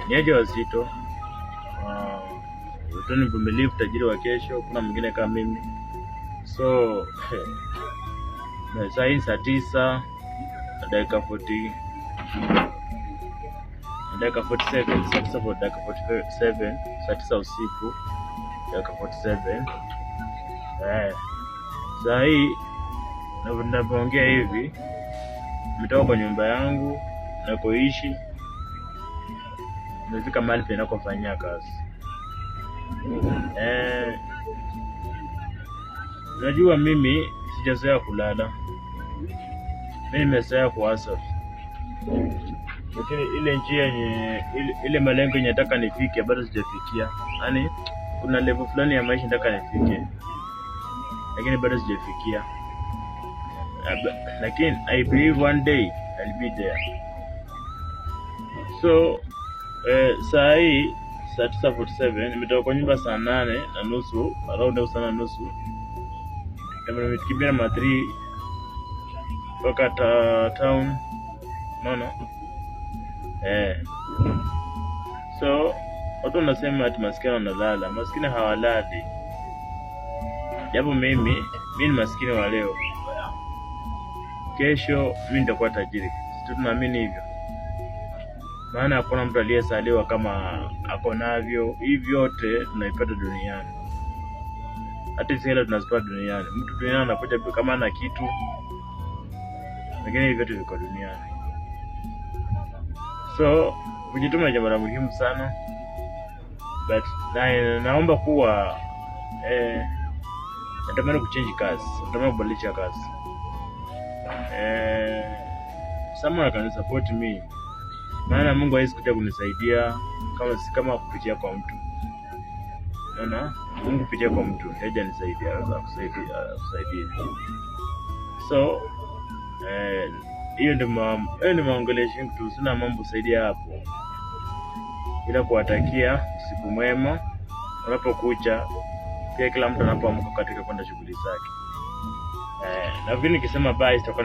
Niaje wazito. Tu ni mvumilivu, tajiri wa kesho, kuna mwingine kama mimi. So saa hii saa 9 na dakika 47, saa 9 usiku dakika 47. Saa hii ninapoongea hivi nimetoka kwa nyumba yangu na kuishi, nimefika mahali ninakofanyia kazi. Unajua mimi sijazoea kulala, mimi nimezoea kuhustle. Lakini ile njia ile malengo yenye nataka nifike bado sijafikia. Yaani kuna level fulani ya maisha nataka nifike, lakini bado sijafikia. Lakini I believe one day I'll be there. So saa hii saa 9:47 nimetoka kwa nyumba saa 8:30, around saa 8:30. Nimekimbia na 3 mpaka town. No. So watu wanasema ati maskini wanalala. Maskini hawalali. Japo mimi ni maskini wa leo, kesho mimi nitakuwa tajiri. Sisi tunaamini hivyo. Maana hakuna mtu aliyesaliwa kama ako navyo. Hivi vyote tunaipata duniani. Hata zile tunazipata duniani. Mtu duniani anakuja kama ana kitu, lakini hivi vyote viko duniani. So kujituma ni jambo la muhimu sana. But naomba kuwa natamani kuchange kazi, natamani kubadilisha kazi. Someone can support me. Maana Mungu hawezi kuja kunisaidia kama kupitia kwa mtu. Unaona? Mungu kupitia kwa mtu haja anisaidia, anaweza kusaidia. So hiyo ndio maongelesho tu, sina mambo saidia hapo. Bila kuwatakia usiku mwema unapokucha, pia kila mtu anapoamka katika kwenda shughuli zake. Na vile nikisema bye sitakuwa